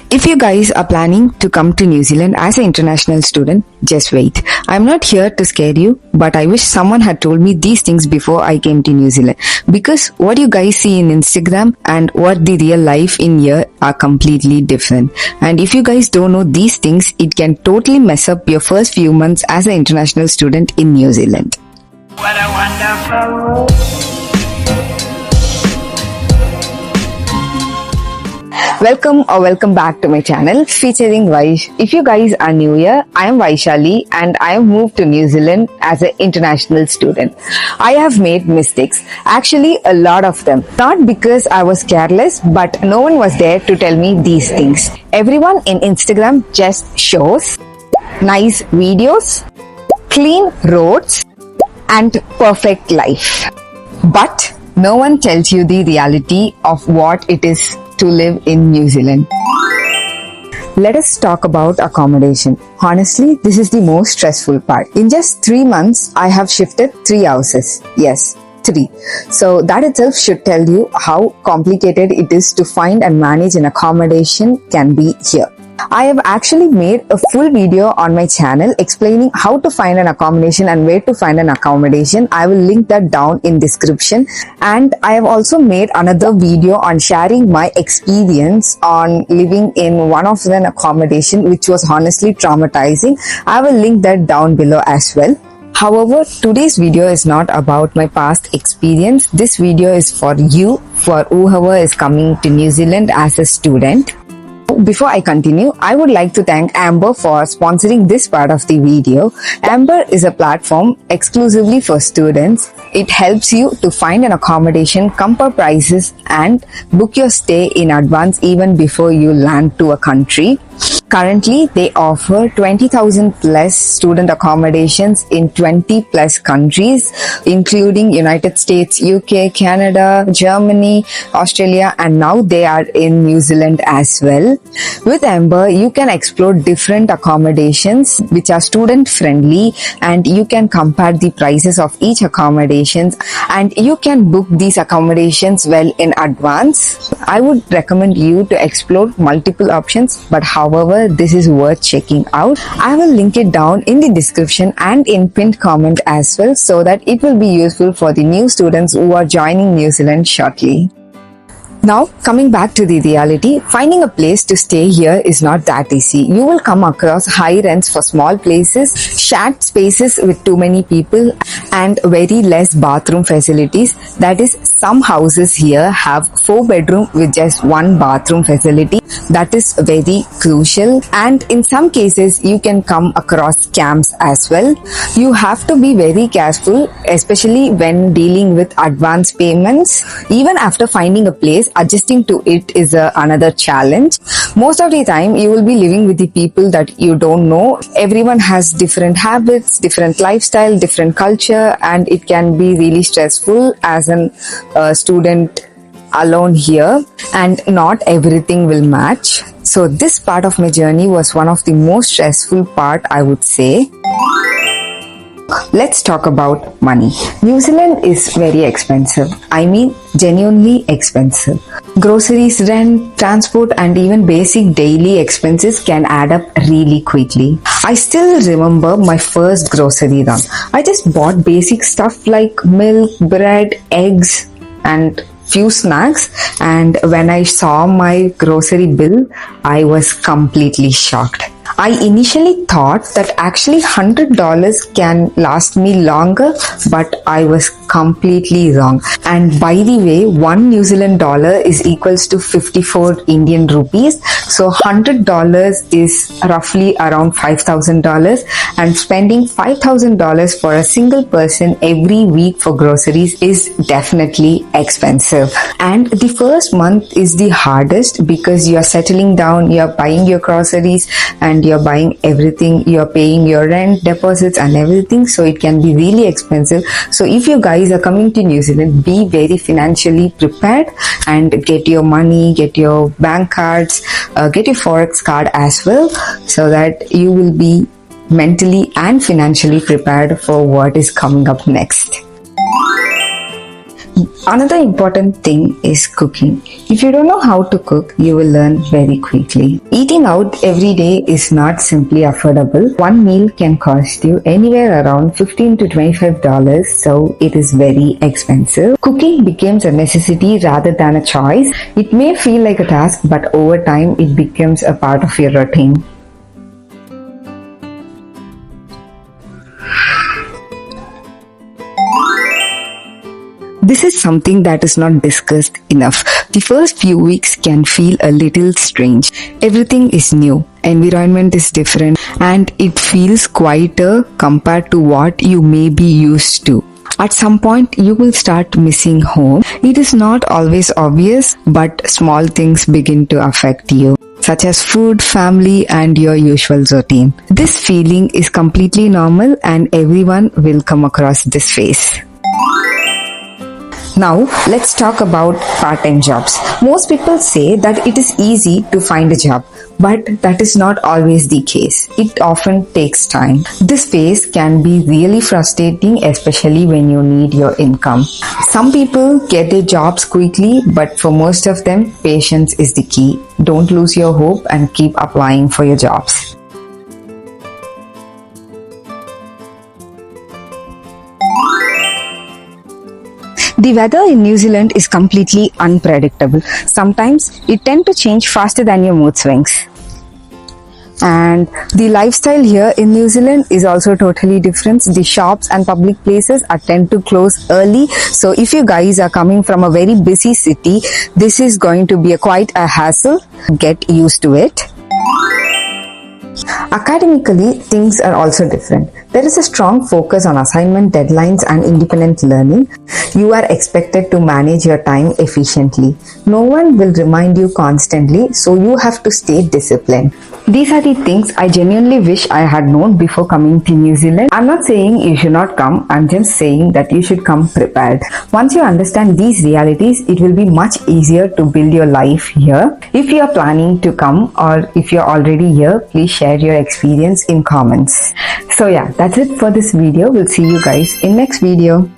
If you guys are planning to come to New Zealand as an international student, just wait. I'm not here to scare you, but I wish someone had told me these things before I came to New Zealand. Because what you guys see in Instagram and what the real life in here are completely different. And if you guys don't know these things, it can totally mess up your first few months as an international student in New Zealand. What a wonderful world. Welcome back to my channel featuring Vaish. If you guys are new here, I am Vaishali and I have moved to New Zealand as an international student. I have made mistakes, actually a lot of them. Not because I was careless, but no one was there to tell me these things. Everyone in Instagram just shows nice videos, clean roads and perfect life. But no one tells you the reality of what it is to live in New Zealand. Let us talk about accommodation. Honestly, this is the most stressful part. In just 3 months, I have shifted 3 houses. Yes, 3. So that itself should tell you how complicated it is to find and manage an accommodation can be here. I have actually made a full video on my channel explaining how to find an accommodation and where to find an accommodation. I will link that down in description, and I have also made another video on sharing my experience on living in one of an accommodation which was honestly traumatizing. I will link that down below as well. However, today's video is not about my past experience. This video is for you, for whoever is coming to New Zealand as a student. Before I continue, I would like to thank Amber for sponsoring this part of the video. Amber is a platform exclusively for students. It helps you to find an accommodation, compare prices and book your stay in advance even before you land to a country. Currently, they offer 20,000 plus student accommodations in 20 plus countries, including United States, UK, Canada, Germany, Australia, and now they are in New Zealand as well. With Amber, you can explore different accommodations which are student friendly, and you can compare the prices of each accommodations, and you can book these accommodations well in advance. I would recommend you to explore multiple options, but however, this is worth checking out. I will link it down in the description and in pinned comment as well, so that it will be useful for the new students who are joining New Zealand shortly. Now, coming back to the reality, finding a place to stay here is not that easy. You will come across high rents for small places, shared spaces with too many people, and very less bathroom facilities. That is, some houses here have 4 bedrooms with just 1 bathroom facility. That is very crucial, and in some cases you can come across scams as well. You have to be very careful, especially when dealing with advance payments. Even after finding a place, adjusting to it is another challenge. Most of the time you will be living with the people that you don't know. Everyone has different habits, different lifestyle, different culture, and it can be really stressful as a student alone here, and not everything will match. So this part of my journey was one of the most stressful part, I would say. Let's talk about money. New Zealand is very expensive. I mean, genuinely expensive. Groceries, rent, transport and even basic daily expenses can add up really quickly. I still remember my first grocery run. I just bought basic stuff like milk, bread, eggs and few snacks, and when I saw my grocery bill, I was completely shocked. I initially thought that actually $100 can last me longer, but I was completely wrong. And by the way, 1 New Zealand dollar is equals to 54 Indian rupees. So $100 is roughly around $5,000, and spending $5,000 for a single person every week for groceries is definitely expensive. And the first month is the hardest because you are settling down, you are buying your groceries and you're buying everything, you're paying your rent, deposits and everything, so it can be really expensive. So if you guys are coming to New Zealand, be very financially prepared and get your money, get your bank cards, get your forex card as well, so that you will be mentally and financially prepared for what is coming up next. Another important thing is cooking. If you don't know how to cook, you will learn very quickly. Eating out every day is not simply affordable. One meal can cost you anywhere around $15 to $25, so it is very expensive. Cooking becomes a necessity rather than a choice. It may feel like a task, but over time it becomes a part of your routine. This is something that is not discussed enough. The first few weeks can feel a little strange. Everything is new, environment is different, and it feels quieter compared to what you may be used to. At some point, you will start missing home. It is not always obvious, but small things begin to affect you, such as food, family, and your usual routine. This feeling is completely normal, and everyone will come across this phase. Now, let's talk about part-time jobs. Most people say that it is easy to find a job, but that is not always the case. It often takes time. This phase can be really frustrating, especially when you need your income. Some people get their jobs quickly, but for most of them, patience is the key. Don't lose your hope and keep applying for your jobs. The weather in New Zealand is completely unpredictable. Sometimes it tends to change faster than your mood swings. And the lifestyle here in New Zealand is also totally different. The shops and public places are tend to close early. So if you guys are coming from a very busy city, this is going to be quite a hassle. Get used to it. Academically, things are also different. There is a strong focus on assignment deadlines and independent learning. You are expected to manage your time efficiently. No one will remind you constantly, so you have to stay disciplined. These are the things I genuinely wish I had known before coming to New Zealand. I'm not saying you should not come, I'm just saying that you should come prepared. Once you understand these realities, it will be much easier to build your life here. If you are planning to come or if you're already here, please share your experience in comments. So yeah, that's it for this video. We'll see you guys in next video.